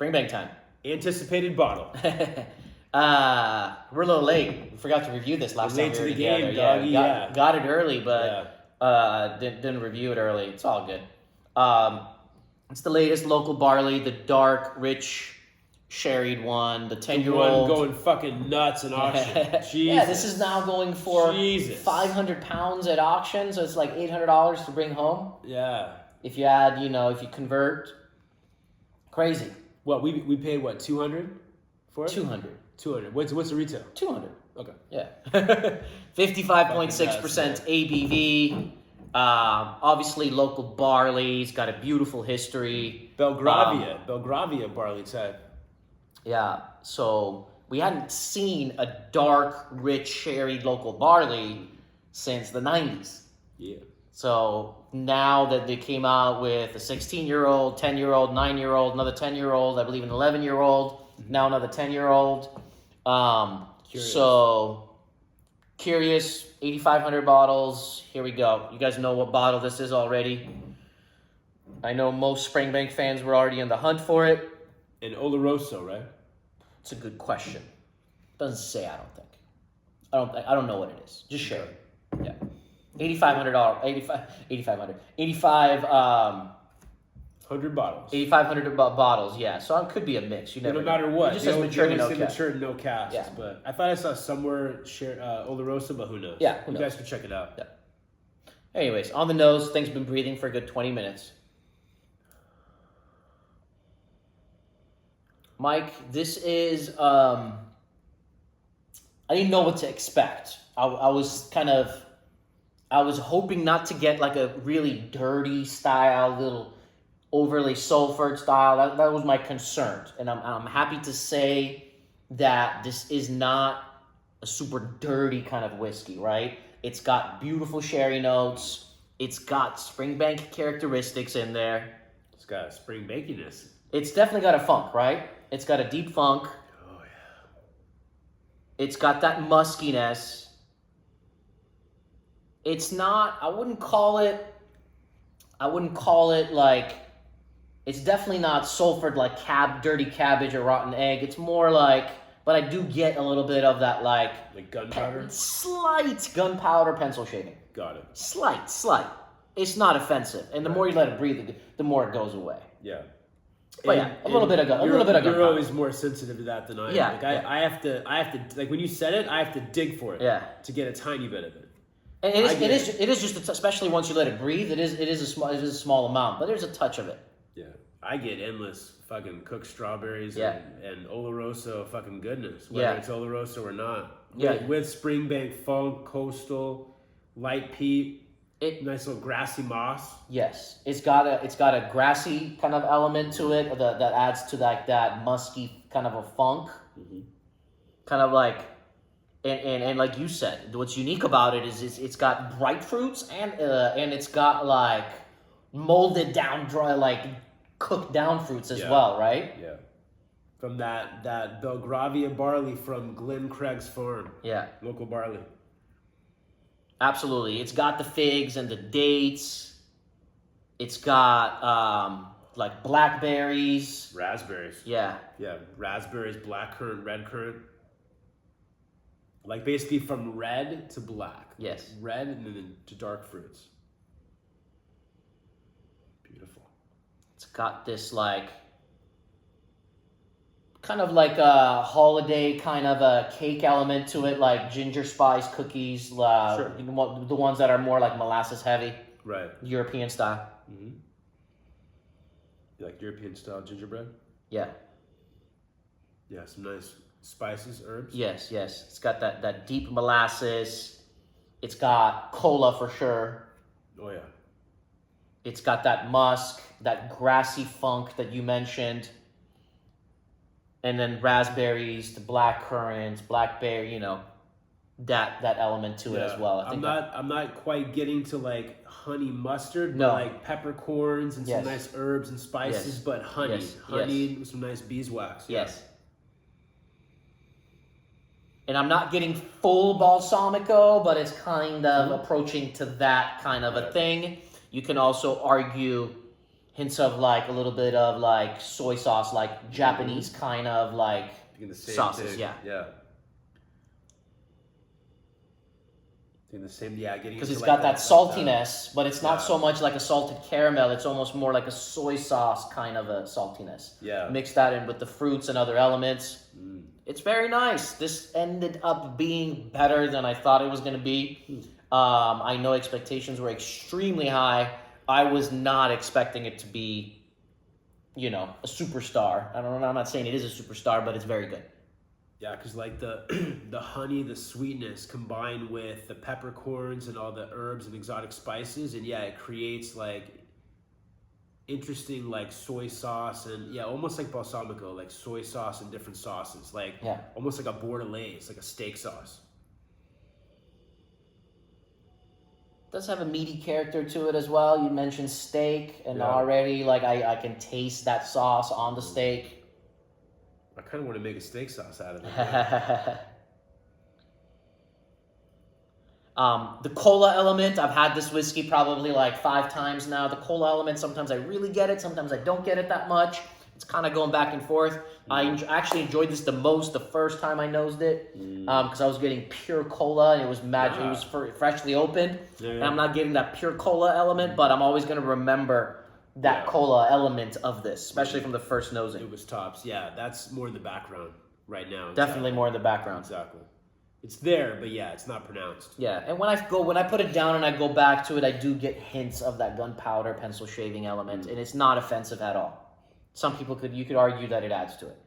Springbank time. Anticipated bottle. We're a little late. We forgot to review this last time Late we to were the together. game, doggy, yeah. Got it early, but didn't review it early. It's all good. It's the latest local barley, the dark, rich, sherried one, the 10-year-old. One going fucking nuts in auction. Jesus. Yeah, this is now going for Jesus. 500 pounds at auction, so it's like $800 to bring home. Yeah. If you add, if you convert, crazy. What, we paid, what, 200 for it? 200. 200. What's the retail? 200. Okay. Yeah. 55.6% ABV. Obviously, local barley. It's got a beautiful history. Belgravia barley type. Yeah. So we hadn't seen a dark, rich, sherry local barley since the 90s. Yeah. So now that they came out with a 16-year-old, 10-year-old, 9-year-old, another 10-year-old, I believe an 11-year-old, now another 10-year-old. So curious, 8,500 bottles. Here we go. You guys know what bottle this is already. I know most Springbank fans were already in the hunt for it. An Oloroso, right? It's a good question. Doesn't say, I don't think. I don't know what it is. Just share it. Yeah. $8,500. 85 100 bottles. 8,500 bottles, yeah. So it could be a mix. You never no matter what. It just says matured no cast. Matured no cast. Yeah. But I thought I saw somewhere Oloroso, but who knows? Yeah, you guys can check it out. Yeah. Anyways, on the nose, thing's been breathing for a good 20 minutes. Mike, this is, I didn't know what to expect. I was hoping not to get like a really dirty style, little overly sulfured style. That was my concern. And I'm happy to say that this is not a super dirty kind of whiskey, right? It's got beautiful sherry notes. It's got Springbank characteristics in there. It's got a Springbankiness. It's definitely got a funk, right? It's got a deep funk. Oh, yeah. It's got that muskiness. It's not, I wouldn't call it like, it's definitely not sulfured like dirty cabbage or rotten egg. It's more like, but I do get a little bit of that like gunpowder? Slight gunpowder pencil shaving. Got it. Slight. It's not offensive. And the more you let it breathe, the more it goes away. Yeah. But yeah, a little bit of gunpowder. You're always more sensitive to that than I am. Yeah. Like I have to, like when you said it, I have to dig for it. Yeah. To get a tiny bit of it. And it is just, especially once you let it breathe, it is a small amount, but there's a touch of it. Yeah. I get endless fucking cooked strawberries and Oloroso fucking goodness, whether it's Oloroso or not. Yeah. With Springbank funk, coastal, light peat, nice little grassy moss. Yes. It's got a grassy kind of element to it that adds to like that musky kind of a funk. Mm-hmm. Kind of like and like you said, what's unique about it is it's got bright fruits and it's got like molded down dry like cooked down fruits as well, right? Yeah. From that Belgravia barley from Glen Craig's farm. Yeah. Local barley. Absolutely. It's got the figs and the dates. It's got like blackberries. Raspberries. Yeah. Yeah. Raspberries, black currant, red currant. Like basically from red to black. Yes. Red and then to dark fruits. Beautiful. It's got this like kind of like a holiday kind of a cake element to it, like ginger spice cookies, Sure. the ones that are more like molasses heavy, Right. European style. Mm-hmm. You like European style gingerbread? Yeah. Yeah, some nice spices, herbs. Yes. It's got that deep molasses. It's got cola for sure. Oh yeah. It's got that musk, that grassy funk that you mentioned. And then raspberries, the black currants, blackberry, that element to it as well. I'm not quite getting to like honey mustard, No. but like peppercorns and some Yes. nice herbs and spices, Yes. but honey. Yes. Honey with some nice beeswax. Yeah. Yes. And I'm not getting full balsamico, but it's kind of approaching to that kind of a thing. You can also argue hints of like a little bit of like soy sauce, like Japanese kind of like The same sauces. thing. Yeah. Yeah. Doing the same. Yeah. Getting Because into it's like got that like saltiness, but it's not so much like a salted caramel. It's almost more like a soy sauce kind of a saltiness. Yeah. Mix that in with the fruits and other elements. Mm. It's very nice. This ended up being better than I thought it was going to be. I know expectations were extremely high. I was not expecting it to be, you know, a superstar. I don't know. I'm not saying it is a superstar, but it's very good. Yeah, because like the the honey, the sweetness combined with the peppercorns and all the herbs and exotic spices, and yeah, it creates like interesting like soy sauce and yeah, almost like balsamico, like soy sauce and different sauces, like almost like a bordelaise, like a steak sauce. Does have a meaty character to it as well. You mentioned steak, and already like I can taste that sauce on the steak. I kind of want to make a steak sauce out of it. The cola element, I've had this whiskey probably like 5 times now. The cola element, sometimes I really get it, sometimes I don't get it that much. It's kind of going back and forth. I actually enjoyed this the most the first time I nosed it because I was getting pure cola and it was magic. It was freshly opened, and I'm not getting that pure cola element, but I'm always going to remember that cola element of this, especially from the first nosing. It was tops. Yeah, that's more in the background right now. Definitely more in the background. Exactly. It's there, but yeah, it's not pronounced. Yeah, and when I put it down and I go back to it, I do get hints of that gunpowder pencil shaving element, and it's not offensive at all. Some people you could argue that it adds to it.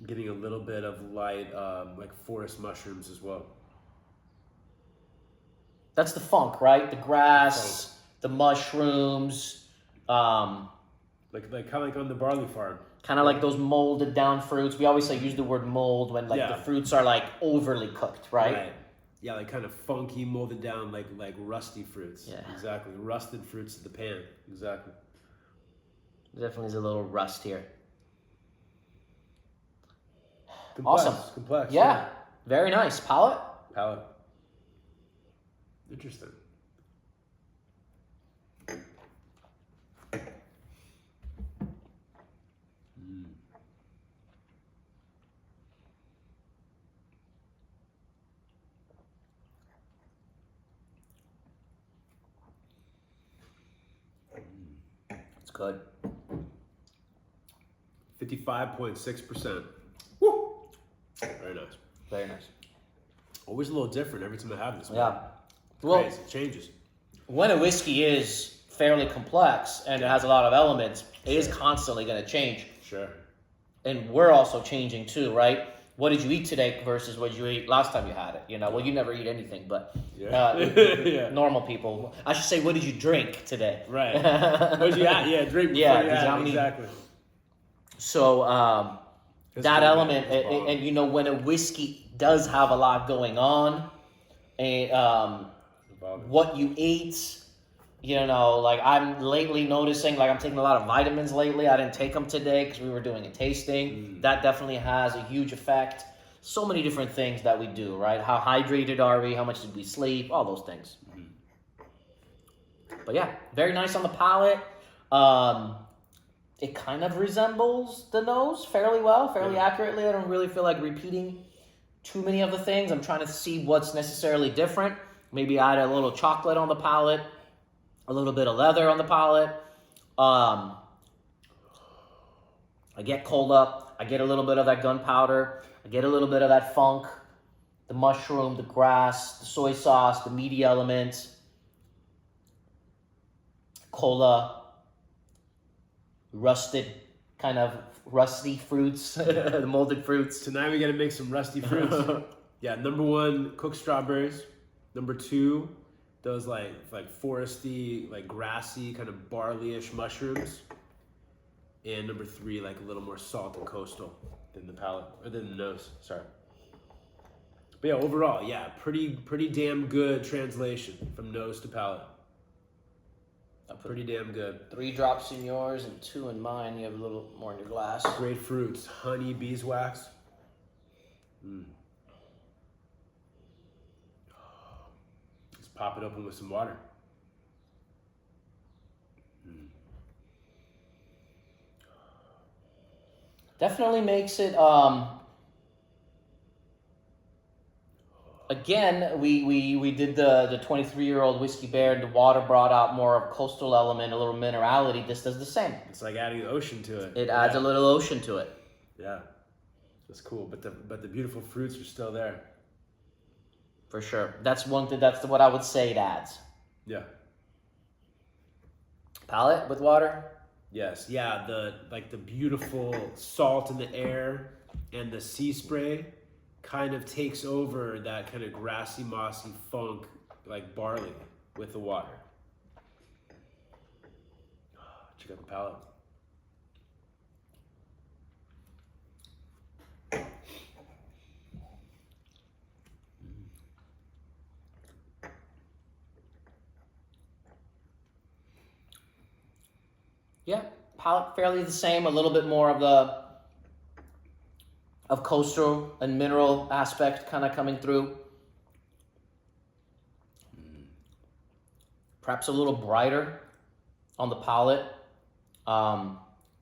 Getting a little bit of light, like forest mushrooms as well. That's the funk, right? The grass, the mushrooms. Like kind of like on the barley farm. Kind of like those molded down fruits. We always say use the word mold when like the fruits are like overly cooked, right? Right. Yeah, like kind of funky, molded down, like rusty fruits. Yeah. Exactly. Rusted fruits to the pan. Exactly. Definitely is a little rust here. Complex. Awesome. Complex. Yeah. Very nice. Palate? Palate. Interesting. It's good. 55.6%. Woo! Very nice. Very nice. Always a little different every time I have this. Yeah. Well, it changes. When a whiskey is fairly complex and it has a lot of elements, it is constantly going to change. Sure. And we're also changing too, right? What did you eat today versus what you ate last time you had it? You know, well, you never eat anything, but normal people. I should say, what did you drink today? Right. What did you drink before you had it, exactly. So that element, and you know, when a whiskey does have a lot going on, and what you ate, you know, like I'm lately noticing, like I'm taking a lot of vitamins lately. I didn't take them today because we were doing a tasting. That definitely has a huge effect. So many different things that we do, right? How hydrated are we? How much did we sleep? All those things. But yeah, very nice on the palate. It kind of resembles the nose fairly well, fairly accurately. I don't really feel like repeating too many of the things. I'm trying to see what's necessarily different. Maybe add a little chocolate on the palate, a little bit of leather on the palate. I get cola. I get a little bit of that gunpowder. I get a little bit of that funk, the mushroom, the grass, the soy sauce, the meaty elements, cola, rusty fruits, the molded fruits. Tonight we got to make some rusty fruits. Yeah, number 1, cooked strawberries. Number 2, those like foresty, like grassy, kind of barley-ish mushrooms. And number 3, like a little more salt and coastal than the palate, or than the nose, sorry. But yeah, overall, yeah, pretty damn good translation from nose to palate. Pretty damn good. 3 drops in yours and 2 in mine. You have a little more in your glass. Great fruits, honey, beeswax. Let's pop it open with some water. Definitely makes it. Again, we did the 23-year-old whiskey bear. The water brought out more of coastal element, a little minerality. This does the same. It's like adding ocean to it. It adds a little ocean to it. Yeah, that's cool. But the beautiful fruits are still there. For sure. That's one thing. That's what I would say it adds. Yeah. Palate with water. Yes. Yeah. The beautiful salt in the air and the sea spray kind of takes over that kind of grassy, mossy funk like barley with the water. Check out the palate. Yeah, palate fairly the same. A little bit more of coastal and mineral aspect kind of coming through. Perhaps a little brighter on the palate.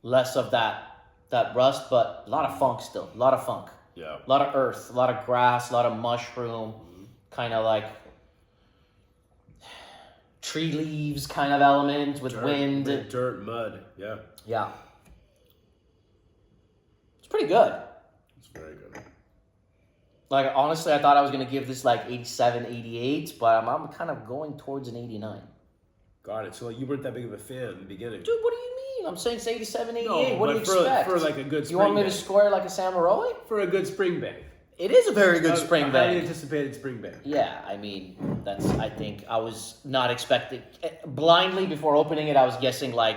Less of that rust, but a lot of funk still. A lot of funk. Yeah. A lot of earth, a lot of grass, a lot of mushroom, kind of like tree leaves kind of element with wind. Dirt, mud. Yeah. Yeah. It's pretty good. It's very good. Like, honestly, I thought I was going to give this like 87, 88, but I'm kind of going towards an 89. Got it. So like, you weren't that big of a fan in the beginning. Dude, what do you mean? I'm saying it's 87, 88. No, What do you expect? For like a good Springbnk. You want me to score it like a Samaroli? For a good Springbnk. It is a very good A highly Springbnk. anticipated Springbnk. Yeah, I mean, I think I was not expecting, blindly before opening it, I was guessing like,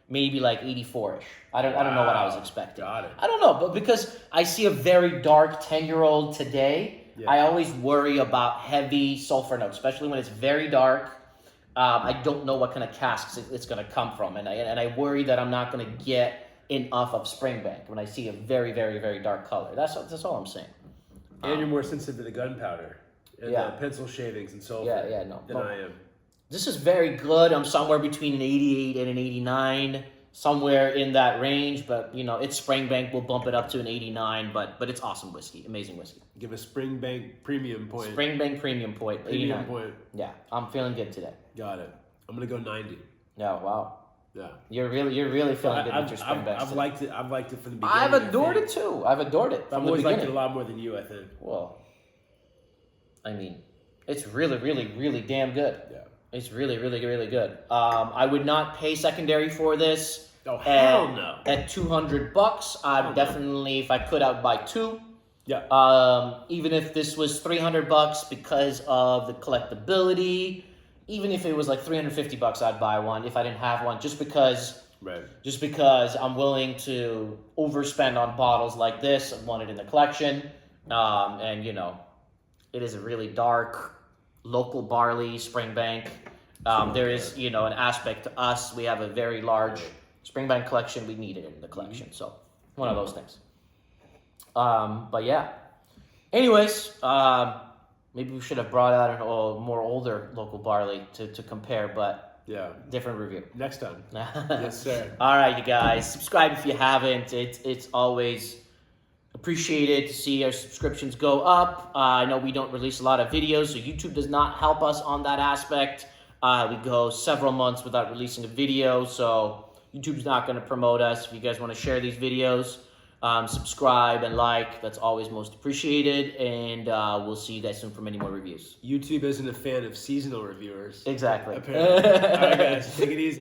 maybe like 84-ish. I don't know what I was expecting. Got it. I don't know, but because I see a very dark 10-year-old today, I always worry about heavy sulfur notes, especially when it's very dark. I don't know what kind of casks it's going to come from, and I worry that I'm not going to get enough of Springbnk when I see a very, very, very dark color. That's all I'm saying. And you're more sensitive to the gunpowder and the pencil shavings and sulfur than I am. This is very good. I'm somewhere between an 88 and an 89, somewhere in that range. But, you know, it's Springbnk. We'll bump it up to an 89, but it's awesome whiskey. Amazing whiskey. Give a Springbnk premium point. Springbnk premium point. 89. Point. Yeah, I'm feeling good today. Got it. I'm going to go 90. Yeah, wow. Yeah. You're really feeling good with your Springbnk. I've liked it from the beginning. I've adored it too. I've adored it from I've the always beginning. liked it a lot more than you, I think. Well, I mean, it's really, really, really damn good. Yeah. It's really, really, really good. I would not pay secondary for this. Oh, hell no. At $200, I'd definitely, if I could, I would buy two. Yeah. Even if this was $300 because of the collectability, even if it was like $350, I'd buy one if I didn't have one, just because I'm willing to overspend on bottles like this. I want it in the collection. And you know, it is a really dark local barley Springbnk. There is, you know, an aspect to us. We have a very large Springbnk collection. We need it in the collection. So one of those things. But yeah. Anyways, maybe we should have brought out a more older local barley to compare, but different review. Next time. Yes, sir. All right, you guys. Subscribe if you haven't. It's always appreciated to see our subscriptions go up. I know we don't release a lot of videos, so YouTube does not help us on that aspect. We go several months without releasing a video, so YouTube's not going to promote us. If you guys want to share these videos, subscribe and like. That's always most appreciated, and we'll see you guys soon for many more reviews. YouTube isn't a fan of seasonal reviewers. Exactly. Apparently. All right, guys. Take it easy.